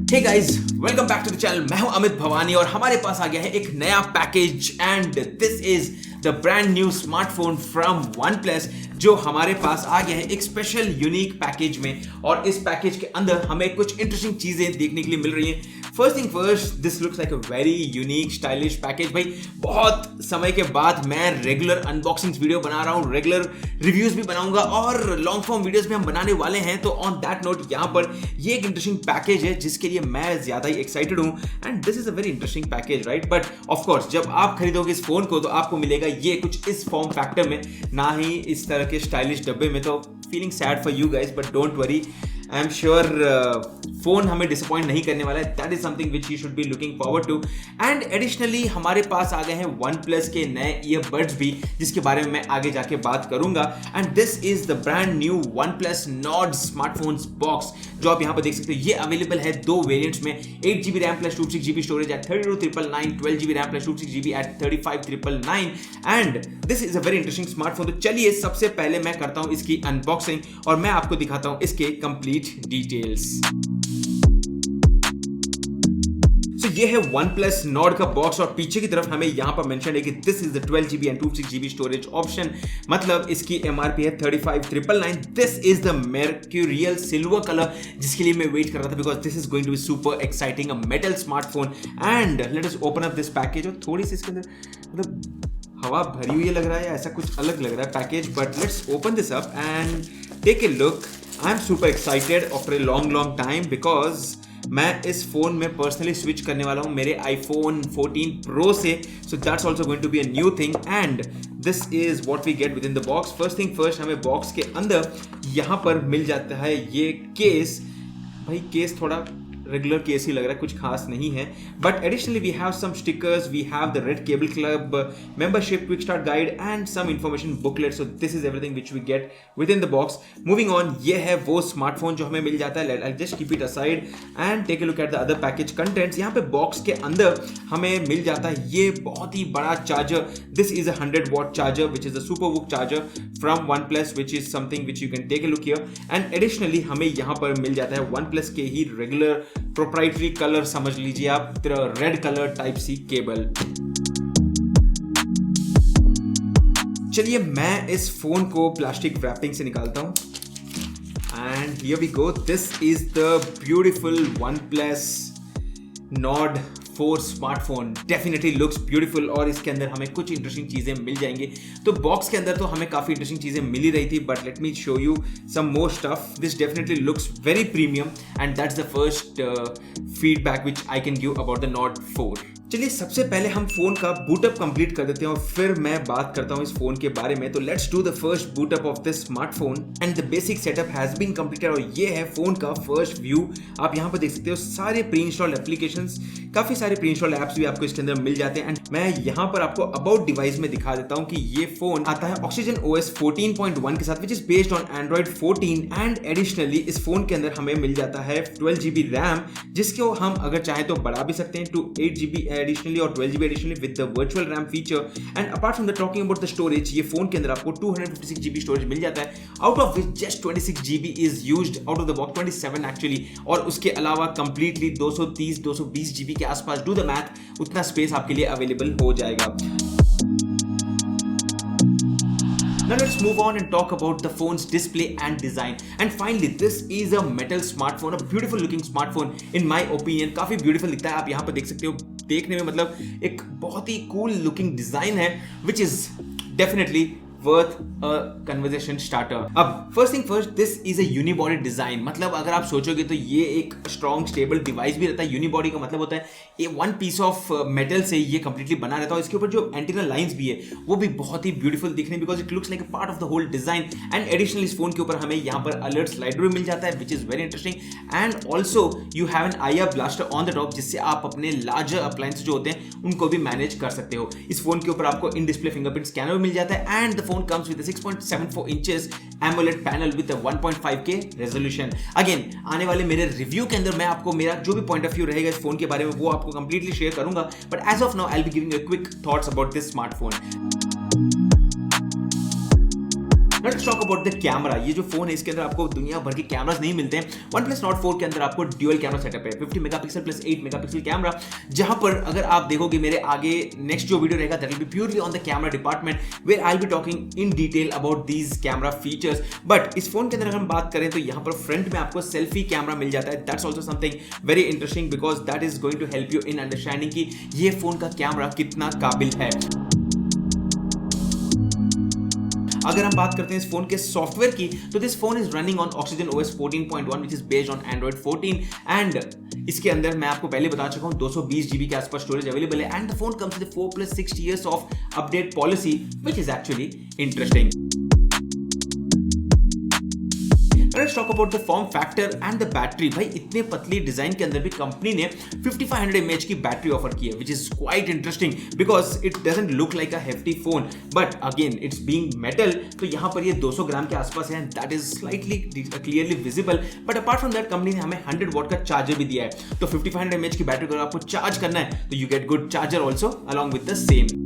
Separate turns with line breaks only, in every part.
Hey guys, welcome back to the channel. मैं हूं अमित भवानी और हमारे पास आ गया है एक नया package and this is the brand new smartphone from OnePlus जो हमारे पास आ गया है एक स्पेशल यूनिक पैकेज में। और इस पैकेज के अंदर हमें कुछ इंटरेस्टिंग चीजें देखने के लिए मिल रही हैं। First thing first, this looks like a very unique stylish package. भाई बहुत समय के बाद मैं रेगुलर अनबॉक्सिंग वीडियो बना रहा हूँ, रेगुलर रिव्यूज भी बनाऊंगा और लॉन्ग फॉर्म वीडियोस भी हम बनाने वाले हैं। तो ऑन दैट नोट यहाँ पर ये एक इंटरेस्टिंग पैकेज है जिसके लिए मैं ज्यादा ही एक्साइटेड हूँ and this is a very interesting package, right. But of course जब आप खरीदोगे इस फोन को तो आपको मिलेगा ये कुछ इस फॉर्म फैक्टर में, ना ही इस तरह के स्टाइलिश डब्बे में। तो feeling sad for you guys, but don't worry, I am sure phone हमें डिसअपॉइंट नहीं करने वाला है। That is something which you should be looking forward to. And additionally हमारे पास आ गए हैं OnePlus के नए ईयरबड्स भी, जिसके बारे में मैं आगे जाके बात करूंगा। And this is the brand new OnePlus Nord smartphones box जो आप यहाँ पर देख सकते हो। ये अवेलेबल है दो वेरिएंट्स में, 8GB RAM plus 256GB storage at 32,999, 12GB RAM plus 256GB at 35,999। And this is a very interesting smartphone. तो चलिए सबसे पहले मैं करता हूं इसकी अनबॉक्सिंग और मैं आपको दिखाता हूं इसके कंप्लीट डिटेल्स। ये है OnePlus Nord का बॉक्स और पीछे की तरफ हमें यहां पर मेंशन है कि this is the 12GB and 256GB storage option. मतलब इसकी MRP है 35,999। This is the mercurial silver colour जिसके लिए मैं वेट कर रहा था because this is going to be super exciting, a metal smartphone. And let us open up this package. और थोड़ी सी इसके अंदर मतलब हवा भरी हुई लग रहा है, ऐसा कुछ अलग लग रहा है package. But let's open this up and take a look. I am super excited after a long time because मैं इस फोन में पर्सनली स्विच करने वाला हूं मेरे iPhone 14 Pro से। So that's also going to be a new thing and this is what we get within the box. First thing first, हमें box के अंदर यहां पर मिल जाता है ये केस। भाई केस थोड़ा रेगुलर केस ही लग रहा है, कुछ खास नहीं है। But additionally we have some stickers, we have the red cable club membership, quick start guide and some information booklet. So this is everything which we get within the box. Moving on, ये है वो smartphone जो हमें मिल जाता है। I just keep it aside and take a look at the other package contents. यहाँ पे बॉक्स के अंदर हमें मिल जाता है ये बहुत ही बड़ा charger. This is a 100 watt charger which is a super VOOC charger from OnePlus which is something which you can take a look here. And additionally हमें यहाँ पर मिल जाता है OnePlus के ही रेगुलर प्रोप्राइटरी कलर, समझ लीजिए आप, red colour type C cable. चलिए मैं इस फोन को प्लास्टिक रैपिंग से निकालता हूं and here we go. This is the beautiful OnePlus Nord 4 smartphone. Definitely looks beautiful और इसके अंदर हमें कुछ इंटरेस्टिंग चीजें मिल जाएंगी। तो बॉक्स के अंदर तो हमें काफी इंटरेस्टिंग चीजें मिल ही रही थी, but let me show you some more stuff. This definitely looks very premium and that's the first feedback which I can give about the Nord 4। चलिए सबसे पहले हम फोन का बूटअप कंप्लीट कर देते हैं और फिर मैं बात करता हूं इस फोन के बारे में। तो let's do the first boot up of this smartphone and the basic setup has been completed. और ये है फोन का फर्स्ट व्यू। आप यहां पर देख सकते हो सारे प्री इंस्टॉल्ड एप्लीकेशंस, काफी सारे प्री इंस्टॉल्ड एप्स भी आपको इसके अंदर मिल जाते हैं। एंड मैं यहां पर आपको अबाउट डिवाइस में दिखा देता हूं कि ये फोन आता है Oxygen OS 14.1 के साथ which is based on Android 14। And additionally इस फोन के अंदर हमें मिल जाता है 12GB रैम, जिसको हम अगर चाहें तो बढ़ा भी सकते हैं टू 8GB एडिशनली और 12GB additionally with the virtual RAM feature. And apart from the talking about the storage, ये फोन के अंदर आपको 256GB स्टोरेज मिल जाता है, out of which just 26GB is used out of the box, 27 actually. और उसके अलावा कंप्लीटली 230-220GB के आसपास, डू द मैथ, उतना स्पेस आपके लिए अवेलेबल हो जाएगा। Now let's move on and talk about the phone's display and design. And finally, this is a metal smartphone, a beautiful looking smartphone in my opinion. काफी beautiful दिखता है, आप यहाँ पर देख सकते हो। देखने में मतलब एक बहुत ही cool looking design है, which is definitely worth a conversation starter. अब first thing first, this is a unibody design. मतलब अगर आप सोचोगे तो ये एक strong stable device भी रहता है। unibody का मतलब होता है ये one piece of metal से ये completely बना रहता है और इसके ऊपर जो antenna lines भी है वो भी बहुत ही beautiful दिखने because it looks like a part of the whole design. And additionally इस फोन के ऊपर हमें यहाँ पर alert slider भी मिल जाता है which is very interesting. And also you have an IR blaster on the top जिससे आप अपने larger appliances जो होते हैं उनको भी मैनेज कर सकते हो। इस फोन के ऊपर आपको इन डिस्प्ले फिंगरप्रिंट स्कैनर मिल जाता है and the phone comes with a 6.74 inches AMOLED panel with a 1.5K resolution. Again, आने वाले मेरे रिव्यू के अंदर मैं आपको मेरा जो भी पॉइंट ऑफ व्यू रहेगा इस फोन के बारे में वो आपको कंप्लीटली शेयर करूंगा, but as of now I will be giving a quick thoughts about this smartphone. Let's talk about the camera. ये जो फोन है इसके अंदर आपको दुनिया भर के कैमरास नहीं मिलते हैं। OnePlus Nord 4 के अंदर आपको ड्यूअल कैमरा सेटअप है, 50 मेगापिक्सल प्लस 8 मेगापिक्सल कैमरा, जहां पर अगर आप देखोगे मेरे आगे नेक्स्ट जो वीडियो रहेगा that will be purely on the camera department where I will be talking in detail about these camera features. But इस फोन के अंदर अगर हम बात करें तो यहाँ पर फ्रंट में आपको सेल्फी कैमरा मिल जाता है। That's also something very interesting because that is going to help you in understanding कि ये फोन का कैमरा कितना काबिल है। अगर हम बात करते हैं इस फोन के सॉफ्टवेयर की तो this phone is running on Oxygen OS 14.1 which is based on Android 14 and इसके अंदर मैं आपको पहले बता चुका हूं 220 GB के आसपास स्टोरेज अवेलेबल है and the phone comes with 4+6 years of update policy which is actually interesting. Let's talk about the form factor and the battery। भाई इतने पतली डिजाइन के अंदर भी कंपनी ने 5500 mAh की बैटरी ऑफर की है which is quite interesting because it doesn't look like a hefty phone but again it's being metal, तो यहाँ पर ये 200 ग्राम के आसपास है and that is slightly clearly visible but apart from that company ने हमें 100 watt का चार्जर भी दिया है। तो 5500 mAh की बैटरी अगर आपको चार्ज करना है तो you get good charger also along with the same।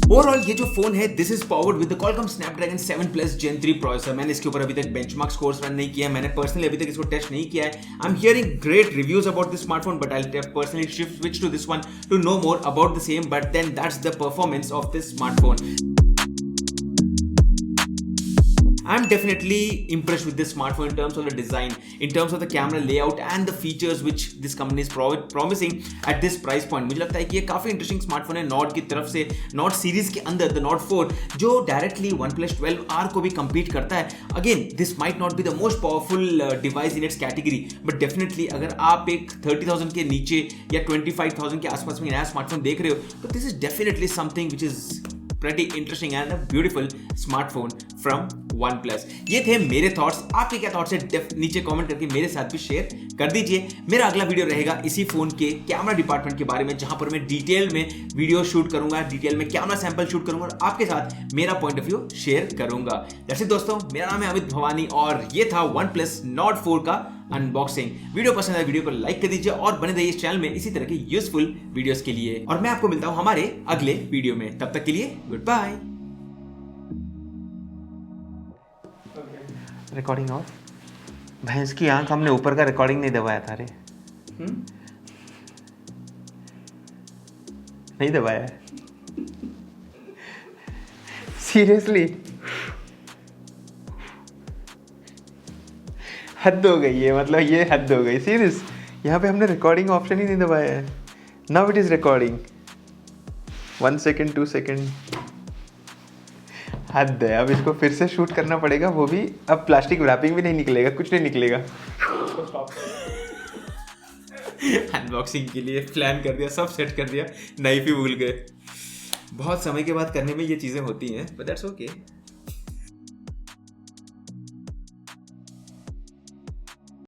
Overall ये जो फोन है this is powered with the Qualcomm Snapdragon 7+ Gen 3 processor. मैंने इसके ऊपर अभी तक बेंचमार्क स्कोर्स रन नहीं किया है, मैंने पर्सनली अभी तक इसको टेस्ट नहीं किया है। I am hearing great reviews about this smartphone but I will personally switch to this one to know more about the same but then that's the performance of this smartphone. I'm definitely impressed with this smartphone in terms of the design, in terms of the camera layout and the features which this company is promising at this price point। मुझे लगता है कि ये काफी interesting smartphone है Nord की तरफ से। Nord सीरीज के अंदर द Nord 4 जो डायरेक्टली OnePlus 12R को भी compete करता है। Again, this might not be the most powerful device in its category, but definitely अगर आप एक 30,000 के नीचे या 25,000 के आसपास में नया स्मार्टफोन देख रहे हो तो this is definitely something which is pretty interesting and a beautiful smartphone from OnePlus। ये थे मेरे थॉट्स। आपके क्या थॉट्स है नीचे कमेंट करके मेरे साथ भी शेयर कर दीजिए। मेरा अगला वीडियो रहेगा इसी फोन के कैमरा डिपार्टमेंट के बारे में जहां पर मैं डिटेल में वीडियो शूट करूंगा, डिटेल में कैमरा सैंपल शूट करूंगा और आपके साथ मेरा पॉइंट ऑफ व्यू शेयर करूंगा। जैसे दोस्तों मेरा नाम है अमित भवानी और ये था OnePlus Nord 4 का अनबॉक्सिंग। वीडियो पसंद आए वीडियो को लाइक कर दीजिए और बने रहिए इस चैनल में इसी तरह के यूजफुल वीडियोस के लिए और मैं आपको मिलता हूं हमारे अगले वीडियो में। तब तक के लिए गुड बाय।
रिकॉर्डिंग और भैंस की आंख हमने ऊपर का रिकॉर्डिंग नहीं दबाया था रे। नहीं दबाया सीरियसली हद हो गई है, मतलब ये हद हो गई सीरियस। यहाँ पे हमने रिकॉर्डिंग ऑप्शन ही नहीं दबाया है। Now it is recording 1 second 2 second. हद है। अब इसको फिर से शूट करना पड़ेगा, वो भी अब प्लास्टिक रैपिंग भी नहीं निकलेगा, कुछ नहीं निकलेगा।
अनबॉक्सिंग के लिए प्लान कर दिया, सब सेट कर दिया, नाइफ ही भूल गए। बहुत समय के बाद करने में ये चीज़ें होती हैं बट दैट्स ओके।